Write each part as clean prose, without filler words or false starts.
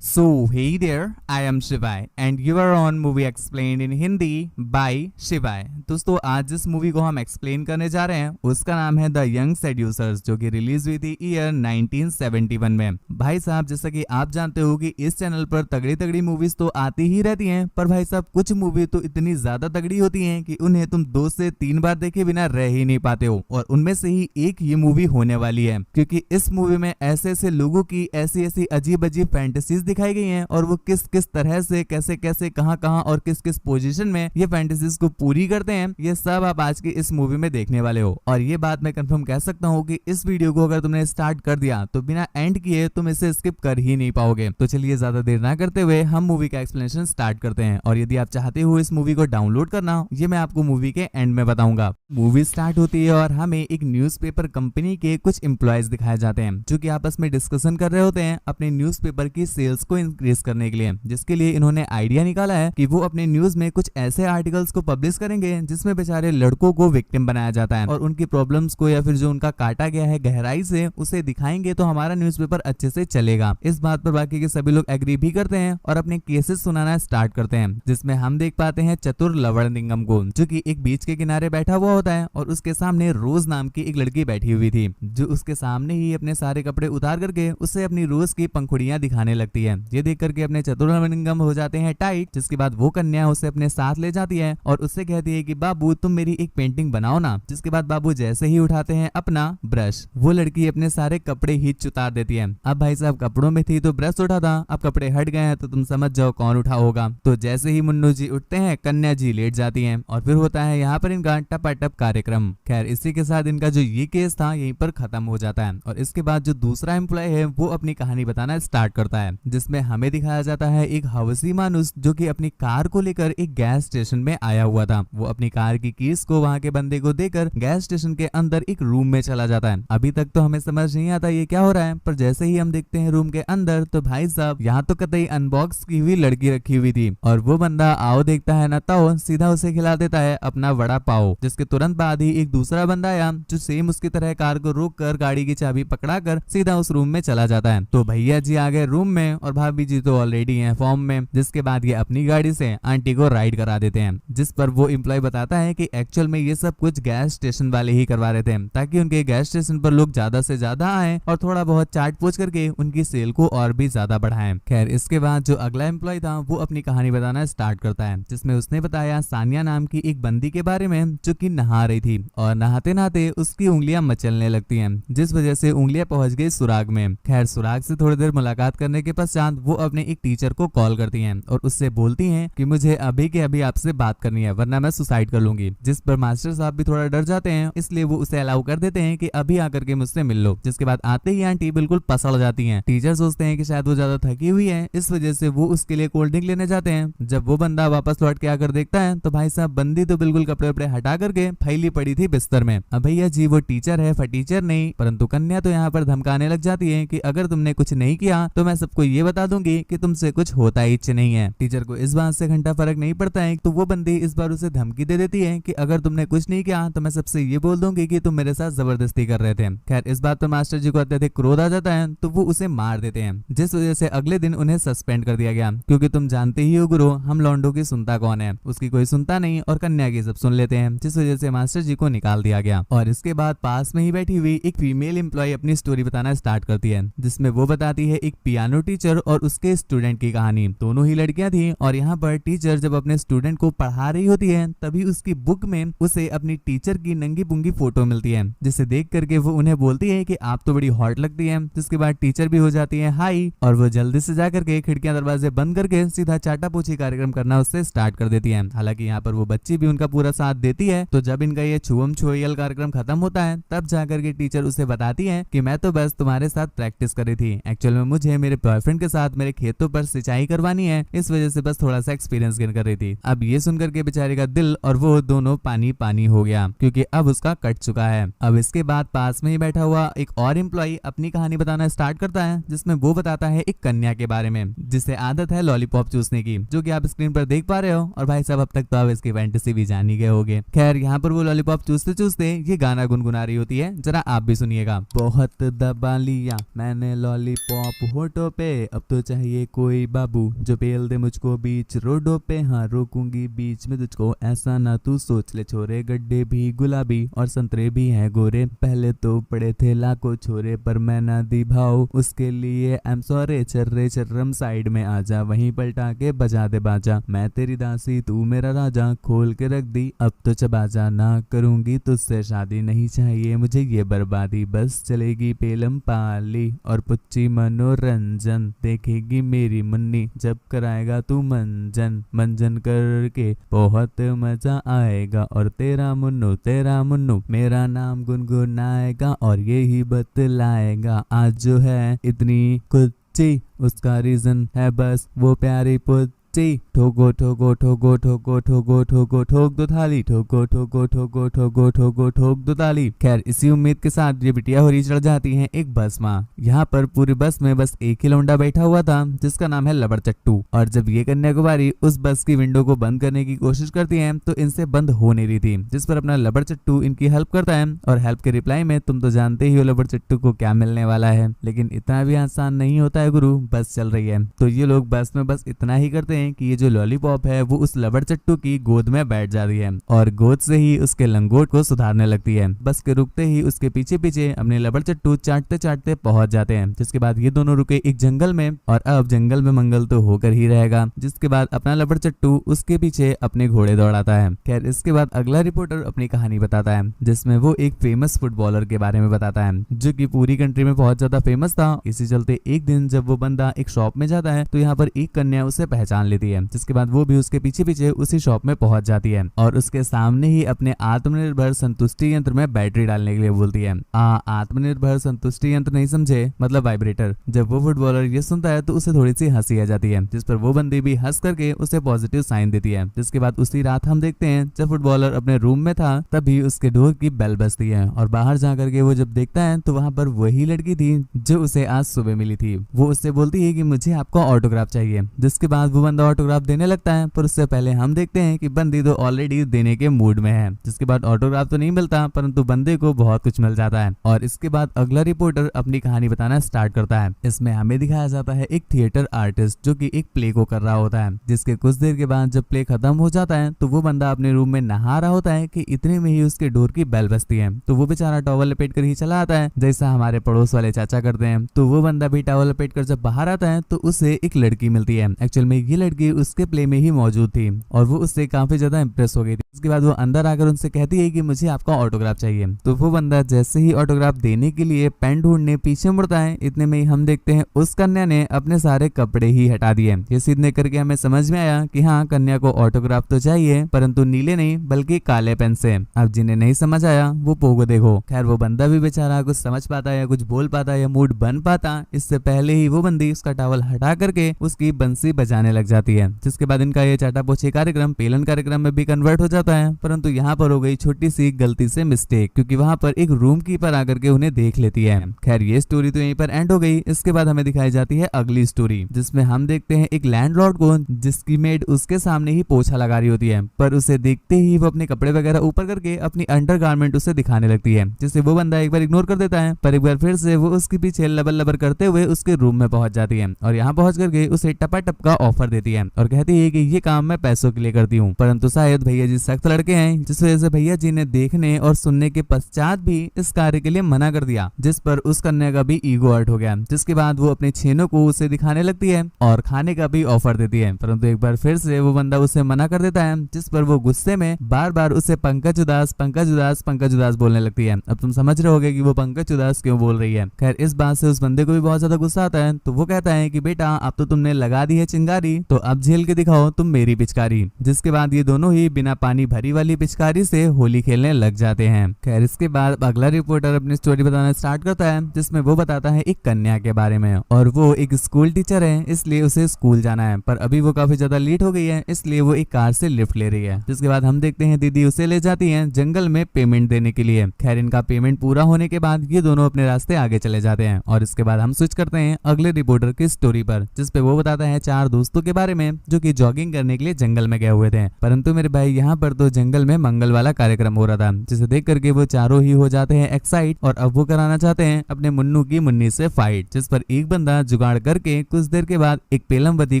So, hey there, I am Shivai and you are on Movie Explained in Hindi by Shivai। दोस्तों आज जिस movie को हम explain करने जा रहे हैं उसका नाम है द यंग सेड्यूसर्स, जो कि रिलीज हुई थी ईयर 1971 में। भाई साहब, जैसा कि आप जानते हो कि इस चैनल पर तगड़ी तगड़ी मूवीज तो आती ही रहती हैं, पर भाई साहब कुछ मूवी तो इतनी ज्यादा तगड़ी होती हैं कि उन्हें तुम 2 से 3 बार देखे बिना रह ही नहीं पाते हो। और उनमें से ही एक ये मूवी होने वाली है, क्योंकि इस मूवी में ऐसे ऐसे लोगों की ऐसी ऐसी अजीब अजीब फैंटेसीज दिखाई गई हैं और वो किस किस तरह से कैसे कैसे कहां कहां और किस किस पोजीशन में ये फैंटेसीज को पूरी करते हैं, ये सब आप आज की इस मूवी में देखने वाले हो। और ये बात मैं कंफर्म कह सकता हूँ कि इस वीडियो को अगर तुमने स्टार्ट कर दिया तो बिना एंड किए तुम इसे स्किप कर ही नहीं पाओगे। तो चलिए ज्यादा देर ना करते हुए हम मूवी का एक्सप्लेनेशन स्टार्ट करते हैं। और यदि आप चाहते हो इस मूवी को डाउनलोड करना, ये मैं आपको मूवी के एंड में बताऊंगा। मूवी स्टार्ट होती है और हमें एक न्यूज़पेपर कंपनी के कुछ एम्प्लॉयज दिखाए जाते हैं, जो कि आपस में डिस्कशन कर रहे होते हैं अपने न्यूज़पेपर की सेल्स को इंक्रीज करने के लिए, जिसके लिए इन्होंने आइडिया निकाला है कि वो अपने न्यूज में कुछ ऐसे आर्टिकल्स को पब्लिश करेंगे जिसमें बेचारे लड़कों को विक्टिम बनाया जाता है और उनकी प्रॉब्लम्स को या फिर जो उनका काटा गया है गहराई से उसे दिखाएंगे, तो हमारा न्यूज़पेपर अच्छे से चलेगा। इस बात पर बाकी के सभी लोग एग्री भी करते हैं और अपने केसेस सुनाना स्टार्ट करते हैं, जिसमें हम देख पाते हैं चतुर लवणलिंगम को, जो कि एक बीच के किनारे बैठा हुआ होता है और उसके सामने रोज नाम की एक लड़की बैठी हुई थी, जो उसके सामने ही अपने सारे कपड़े उतार करके उसे अपनी रोज की पंखुड़ियां दिखाने लगती है। ये देख करके अपने चतुर लवणलिंगम हो जाते हैं टाइट, जिसके बाद वो कन्या उसे अपने साथ ले जाती है और उससे कहती है कि बाबू तुम मेरी एक पेंटिंग बनाओ ना। जिसके बाद बाबू जैसे ही उठाते हैं अपना ब्रश, वो लड़की अपने सारे कपड़े ही उतार देती है। अब भाई साहब कपड़ों में थी तो ब्रश उठा था, अब कपड़े हट गए हैं तो तुम समझ जाओ कौन उठा होगा। तो जैसे ही मुन्नू जी उठते हैं कन्या जी लेट जाती हैं और फिर होता है यहाँ पर इनका टपाटप कार्यक्रम। खैर इसी के साथ इनका जो ये केस था यहीं पर खत्म हो जाता है। और इसके बाद जो दूसरा एम्प्लॉय है वो अपनी कहानी बताना स्टार्ट करता है, जिसमें हमें दिखाया जाता है एक हवसी मानुस जो कि अपनी कार को लेकर एक गैस स्टेशन में आया हुआ था। वो अपनी कार की कीज को वहां के बंदे को देकर गैस स्टेशन के अंदर एक रूम में चला जाता है। अभी तक तो हमें समझ नहीं आता ये क्या हो रहा है, पर जैसे ही हम देखते हैं रूम के अंदर तो भाई साहब यहाँ तो कतई अनबॉक्स की हुई लड़की रखी हुई थी और वो बंदा आओ देखता है ना ताओ सीधा उसे खिला देता है अपना वड़ा पाव। जिसके तुरंत बाद ही एक दूसरा बंदा आया जो सेम उसकी तरह कार को रोक कर गाड़ी की चाबी पकड़ा कर सीधा उस रूम में चला जाता है। तो भैया जी आ गए रूम में और भाभी जी तो ऑलरेडी हैं फॉर्म में। जिसके बाद ये अपनी गाड़ी से आंटी को राइड करा देते हैं, जिस पर वो एम्प्लॉय बताता है कि एक्चुअल में ये सब कुछ गैस स्टेशन वाले ही करवा रहे थे, ताकि उनके गैस स्टेशन पर लोग ज्यादा से ज्यादा आए और थोड़ा बहुत चाट पूछ करके उनकी सेल को और भी ज्यादा बढ़ाएं। खैर इसके बाद जो अगला एम्प्लॉय था वो अपनी कहानी बताना स्टार्ट करता है, जिसमें उसने बताया सानिया नाम की एक बंदी के बारे में जो कि नहा रही थी और नहाते नहाते उसकी उंगलियां मचलने लगती हैं, जिस वजह से उंगलियां पहुंच गई सुराग में। खैर सुराग से थोड़ी देर मुलाकात करने के पश्चात वो अपने एक टीचर को कॉल करती हैं और उससे बोलती हैं कि मुझे अभी के अभी आपसे बात करनी है वरना मैं सुसाइड कर लूंगी। जिस पर मास्टर साहब भी थोड़ा डर जाते हैं, इसलिए वो उसे अलाउ कर देते हैं कि अभी आकर के मुझसे मिल लो। जिसके बाद आते ही आंटी बिल्कुल पसड़ जाती हैं। टीचर सोचते हैं कि शायद वो ज्यादा थकी हुई है, इस वजह से वो उसके लिए कोल्ड ड्रिंक लेने जाते हैं। जब वो बंदा वापस लौट के आकर देखता है तो भाई साहब बंदी तो बिल्कुल कपड़े वपड़े हटा करके फैली पड़ी थी बिस्तर में। अब भैया जी वो टीचर है फटीचर नहीं, परंतु कन्या तो यहाँ पर धमकाने लग जाती है कि अगर तुमने कुछ नहीं किया तो मैं सबको ये बता दूंगी कि तुमसे कुछ होता ही नहीं है। टीचर को इस बात से घंटा फर्क नहीं पड़ता है, तो वो बंदी इस बार उसे धमकी दे देती है कि अगर तुमने कुछ नहीं किया तो मैं सबसे ये बोल दूंगी कि तुम मेरे साथ जबरदस्ती कर रहे थे। खैर इस बात पर मास्टर जी को अत्यधिक क्रोध आ जाता है, तो वो उसे मार देते हैं, जिस वजह से अगले दिन उन्हें सस्पेंड कर दिया गया। क्योंकि तुम जानते ही हो गुरु, हम लौंडों की सुनता कौन है, उसकी कोई सुनता नहीं और कन्या की सब सुन लेते हैं, जिस वजह से मास्टर जी को निकाल दिया गया। और इसके बाद पास में ही बैठी हुई एक फीमेल एम्प्लॉय अपनी स्टोरी बताना स्टार्ट करती है, जिसमें वो बताती है एक पियानो टीचर और उसके स्टूडेंट की कहानी। दोनों ही लड़कियां थी और यहाँ पर टीचर जब अपने स्टूडेंट को पढ़ा रही होती है तभी उसकी बुक में उसे अपनी टीचर की नंगी पुंगी फोटो मिलती है, जिसे देख करके वो उन्हें बोलती है कि आप तो बड़ी हॉट लगती है। जिसके बाद टीचर भी हो जाती है हाई और वो जल्दी से जा करके खिड़कियां दरवाजे बंद करके सीधा चाटा पूछी कार्यक्रम करना उससे स्टार्ट कर देती है। हालांकि यहाँ पर वो बच्ची भी उनका पूरा साथ देती है। तो जब इनका ये छुअम छुअल कार्यक्रम खत्म होता है तब जाकर के टीचर उसे बताती है कि मैं तो बस तुम्हारे साथ प्रैक्टिस कर रही थी, एक्चुअल में मुझे मेरे बॉयफ्रेंड के साथ मेरे खेतों पर सिंचाई करवानी है, इस वजह से बस थोड़ा सा एक्सपीरियंस गेन कर रही थी। अब ये सुनकर के बेचारे का दिल और वो दोनों पानी पानी हो गया, क्योंकि अब उसका कट चुका है। अब इसके बाद पास में ही बैठा हुआ एक और एम्प्लॉय अपनी कहानी बताना स्टार्ट करता है, जिसमें वो बताता है एक कन्या के बारे में जिसे आदत है लॉलीपॉप चूसने की, जो कि आप स्क्रीन पर देख पा रहे हो। और भाई साहब अब तक तो आप इसकी फैंटेसी भी जान ही गए होगे। खैर यहाँ पर वो लॉलीपॉप चूसते चूसते ये गाना गुनगुना रही होती है, जरा आप भी सुनिएगा। बहुत दबा लिया मैंने लॉलीपॉप होठों पे, अब तो चाहिए कोई बाबू जो पेल दे मुझको बीच रोडों पे, हाँ रोकूंगी बीच में तुझको, ऐसा ना तू सोच ले छोरे, गड्ढे भी गुलाबी और संतरे भी हैं गोरे, पहले तो पड़े थे लाखों छोरे पर मैं ना दी भाव, उसके लिए आई एम सॉरी, चर्रे चर्रम साइड में आजा, वहीं पलटा के बजा दे बाजा, मैं तेरी दासी तू मेरा राजा, खोल के रख दी अब तो चबा जा, ना करूंगी तुझसे शादी, नहीं चाहिए मुझे ये बर्बादी, बस चलेगी पेलम पाली और पुच्ची मनोरंजन, देखेगी मेरी मुन्नी जब कराएगा तू मंजन, मंजन करके बहुत मजा आएगा, और तेरा मुन्नू मेरा नाम गुनगुनाएगा और यही बतलाएगा, आज जो है इतनी कुच्ची उसका रीजन है बस वो प्यारी पुच्ची, ठोको ठोको ठोको ठोको ठोको ठोको ठोक दो थाली, ठोको ठोको ठोको ठोको ठोको ठोक दो ताली। खैर इसी उम्मीद के साथ ये बिटिया होरी चढ़ जाती हैं एक बस में। यहाँ पर पूरी बस में बस एक ही लौंडा बैठा हुआ था जिसका नाम है लबड़ चट्टू, और जब ये कन्याकुमारी उस बस की विंडो को बंद करने की कोशिश करती है तो इनसे बंद हो नहीं रही थी, जिस पर अपना लबड़ चट्टू इनकी हेल्प करता है, और हेल्प के रिप्लाई में तुम तो जानते ही हो लबड़ चट्टू को क्या मिलने वाला है, लेकिन इतना भी आसान नहीं होता है गुरु, बस चल रही है तो ये लोग बस में बस इतना ही करते हैं कि ये जो लॉलीपॉप है वो उस लबड़ चट्टू की गोद में बैठ जाती है और गोद से ही उसके लंगोट को सुधारने लगती है। बस के रुकते ही उसके पीछे पीछे अपने लबड़ चट्टू चाटते चाटते पहुंच जाते हैं, जिसके बाद ये दोनों रुके एक जंगल में, और अब जंगल में मंगल तो होकर ही रहेगा, जिसके बाद अपना लबड़ चट्टू उसके पीछे अपने घोड़े दौड़ाता है। खैर इसके बाद अगला रिपोर्टर अपनी कहानी बताता है, जिसमें वो एक फेमस फुटबॉलर के बारे में बताता है जो कि पूरी कंट्री में बहुत ज्यादा फेमस था। इसी चलते एक दिन जब वो बंदा एक शॉप में जाता है तो यहाँ पर एक कन्या उसे पहचान लेती है, जिसके बाद वो भी उसके पीछे पीछे उसी शॉप में पहुंच जाती है और उसके सामने ही अपने आत्मनिर्भर संतुष्टि यंत्र में बैटरी डालने के लिए बोलती है। आत्मनिर्भर संतुष्टि यंत्र नहीं समझे, मतलब वाइब्रेटर। जब वो फुटबॉलर ये सुनता है तो उसे थोड़ी सी हंसी आ जाती है, जिस पर वो बंदी भी हंस करके उसे पॉजिटिव साइन देती है। जिसके बाद उसी रात हम देखते हैं जब फुटबॉलर अपने रूम में था तभी उसके डोर की बेल बजती है, और बाहर जा करके वो जब देखता है तो वहाँ पर वही लड़की थी जो उसे आज सुबह मिली थी। वो उससे बोलती है कि मुझे आपका ऑटोग्राफ चाहिए, जिसके बाद वो बंदा ऑटोग्राफ देने लगता है, पर उससे पहले हम देखते हैं कि बंदी तो ऑलरेडी देने के मूड में है। जिसके बाद ऑटोग्राफ तो नहीं मिलता परंतु बंदे को बहुत कुछ मिल जाता है। और इसके बाद अगला रिपोर्टर अपनी कहानी बताना स्टार्ट करता है। इसमें हमें दिखाया जाता है एक थिएटर आर्टिस्ट जो कि एक प्ले को कर रहा होता है, जिसके कुछ देर के बाद जब प्ले खत्म हो जाता है तो वो बंदा अपने रूम में नहा रहा होता है कि इतने में ही उसके डोर की बेल बजती है। तो वो बेचारा टॉवल लपेट कर ही चला आता है, जैसा हमारे पड़ोस वाले चाचा करते हैं। तो वो बंदा भी टॉवल लपेट कर जब बाहर आता है तो उसे एक लड़की मिलती है। एक्चुअल में ये लड़की उसके प्ले में ही मौजूद थी और वो उससे काफी ज्यादा इंप्रेस हो गई थी। उसके बाद वो अंदर आकर उनसे कहती है कि मुझे आपका ऑटोग्राफ चाहिए। तो वो बंदा जैसे ही ऑटोग्राफ देने के लिए पेन ढूंढने पीछे मुड़ता है, इतने में ही हम देखते हैं उस कन्या ने अपने सारे कपड़े ही हटा दिए। ये सीधने करके हमें समझ में आया कि हाँ, कन्या को ऑटोग्राफ तो चाहिए परंतु नीले नहीं बल्कि काले पेन से। अब जिन्हें नहीं समझ आया वो पोगो देखो। खैर वो बंदा भी बेचारा कुछ समझ पाता या कुछ बोल पाता या मूड बन पाता इससे पहले ही वो बंदी उसका टॉवल हटा करके उसकी बंसी बजाने लग जाती है। जिसके बाद इनका ये चाटा पोछे कार्यक्रम पेलन कार्यक्रम में भी कन्वर्ट हो जाता है, परंतु यहाँ पर हो गई छोटी सी गलती से मिस्टेक, क्योंकि वहाँ पर एक रूम कीपर आकर के उन्हें देख लेती है। खैर ये स्टोरी तो यहीं पर एंड हो गई। इसके बाद हमें दिखाई जाती है अगली स्टोरी, जिसमें हम देखते हैं एक लैंडलॉर्ड को जिसकी मेड उसके सामने ही पोछा लगा रही होती है, पर उसे देखते ही वो अपने कपड़े वगैरह ऊपर करके अपनी अंडरगारमेंट उसे दिखाने लगती है, जिसे वो बंदा एक बार इग्नोर कर देता है, पर एक बार फिर से वो उसके पीछे लबर लबर करते हुए उसके रूम में पहुंच जाती है और यहाँ पहुंच करके उसे टपा टप का ऑफर देती है और कहती है कि ये काम मैं पैसों के लिए करती हूँ, परंतु शायद भैया जी सख्त लड़के हैं, जिस वजह से भैया जी ने देखने और सुनने के पश्चात भी इस कार्य के लिए मना कर दिया, जिस पर उस कन्या का भी ईगो हर्ट हो गया। जिसके बाद वो अपने छेनों को उसे दिखाने लगती है और खाने का भी ऑफर देती है, परंतु एक बार फिर से वो बंदा उसे मना कर देता है, जिस पर वो गुस्से में बार बार उसे पंकज उदास पंकज उदास पंकज उदास बोलने लगती है। अब तुम समझ रहे होगे कि वो पंकज उदास क्यों बोल रही है। खैर इस बात से उस बंदे को भी बहुत ज्यादा गुस्सा आता है, तो वो कहता है कि बेटा अब तो तुमने लगा दी है चिंगारी, तो अब झेल के दिखाओ तुम मेरी पिचकारी। जिसके बाद ये दोनों ही बिना पानी भरी वाली पिचकारी से होली खेलने लग जाते हैं। खैर इसके बाद अगला रिपोर्टर अपनी स्टोरी बताना स्टार्ट करता है, जिसमें वो बताता है एक कन्या के बारे में, और वो एक स्कूल टीचर है, इसलिए उसे स्कूल जाना है, पर अभी वो काफी ज्यादा लेट हो गई है, इसलिए वो एक कार से लिफ्ट ले रही है। जिसके बाद हम देखते हैं दीदी उसे ले जाती है जंगल में पेमेंट देने के लिए। खैर इनका पेमेंट पूरा होने के बाद ये दोनों अपने रास्ते आगे चले जाते हैं और इसके बाद हम स्विच करते हैं अगले रिपोर्टर की स्टोरी पर, जिसपे वो बताता है 4 दोस्तों के बारे में जो कि जॉगिंग करने के लिए जंगल में गए हुए थे, परंतु मेरे भाई यहाँ पर पर तो जंगल में मंगल वाला कार्यक्रम हो रहा था, जिसे देख करके वो चारों ही हो जाते हैं एक्साइट और अब वो कराना चाहते हैं अपने मुन्नू की मुन्नी से फाइट, जिस पर एक बंदा जुगाड़ करके कुछ देर के बाद एक पेलमवती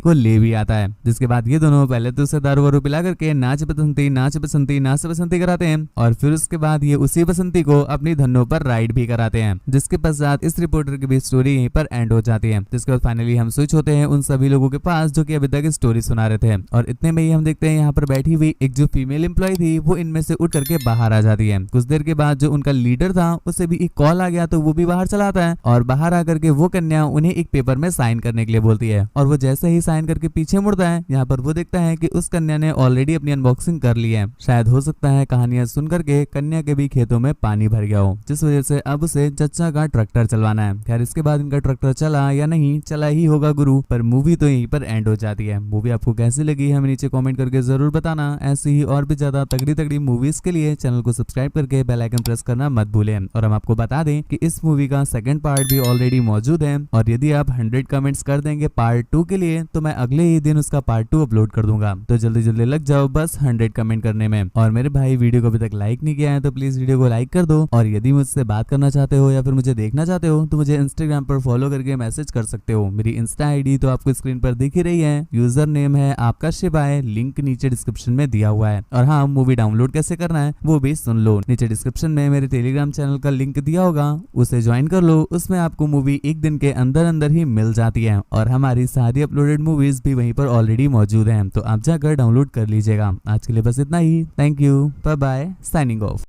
को ले भी आता है। जिसके बाद ये दोनों पहले तो उसे दारू वारू पिला करके नाच बसंती कराते हैं और फिर उसके बाद ये उसी बसंती को अपनी धनों पर राइड भी कराते हैं, जिसके पश्चात इस रिपोर्टर की भी स्टोरी यहीं पर एंड हो जाती है। जिसके बाद फाइनली हम स्विच होते हैं उन सभी लोगों के पास जो कि अभी तक स्टोरी सुना रहे थे और इतने में ही हम देखते हैं यहाँ पर बैठी हुई एक जो फीमेल एम्प्लॉय थी वो इनमें से उठ करके बाहर आ जाती है। कुछ देर के बाद जो उनका लीडर था उसे भी एक कॉल आ गया तो वो भी बाहर चला आता है और बाहर आकर के वो कन्या उन्हें एक पेपर में साइन करने के लिए बोलती है और वो जैसे ही साइन करके पीछे मुड़ता है यहाँ पर वो देखता है कि उस कन्या ने ऑलरेडी अपनी अनबॉक्सिंग कर ली है। शायद हो सकता है कहानियां सुन करके कन्या के भी खेतों में पानी भर गया हो, जिस वजह से अब उसे चचा का ट्रैक्टर चलवाना है। खैर इसके बाद इनका ट्रैक्टर चला या नहीं चला ही होगा गुरु, पर मूवी तो यहीं पर एंड हो जाती है। मूवी आपको कैसी लगी हमें नीचे कमेंट करके जरूर बताना। ऐसी ही और भी ज्यादा तगड़ी मूवीज के लिए चैनल को सब्सक्राइब करके बेल आइकन प्रेस करना मत भूलें। और हम आपको बता दें कि इस मूवी का सेकंड पार्ट भी ऑलरेडी मौजूद है और यदि आप 100 कमेंट्स कर देंगे पार्ट 2 के लिए तो मैं अगले ही दिन उसका पार्ट 2 अपलोड कर दूंगा। तो जल्दी लग जाओ बस 100 कमेंट करने में। और मेरे भाई वीडियो को अभी तक लाइक नहीं किया है तो प्लीज वीडियो को लाइक कर दो और यदि मुझसे बात करना चाहते हो या फिर मुझे देखना चाहते हो तो मुझे इंस्टाग्राम पर फॉलो करके मैसेज कर सकते हो। मेरी इंस्टा आईडी तो आपको स्क्रीन पर दिख ही रही है, यूजर नेम है आपका शिवाय, लिंक नीचे डिस्क्रिप्शन में दिया हुआ है। और हाँ, मूवी डाउनलोड कैसे करना है वो भी सुन लो, नीचे डिस्क्रिप्शन में मेरे टेलीग्राम चैनल का लिंक दिया होगा, उसे ज्वाइन कर लो। उसमें आपको मूवी एक दिन के अंदर ही मिल जाती है और हमारी सारी अपलोडेड मूवीज भी वहीं पर ऑलरेडी मौजूद हैं, तो आप जाकर डाउनलोड कर लीजिएगा। आज के लिए बस इतना ही। Thank you, bye bye, signing of.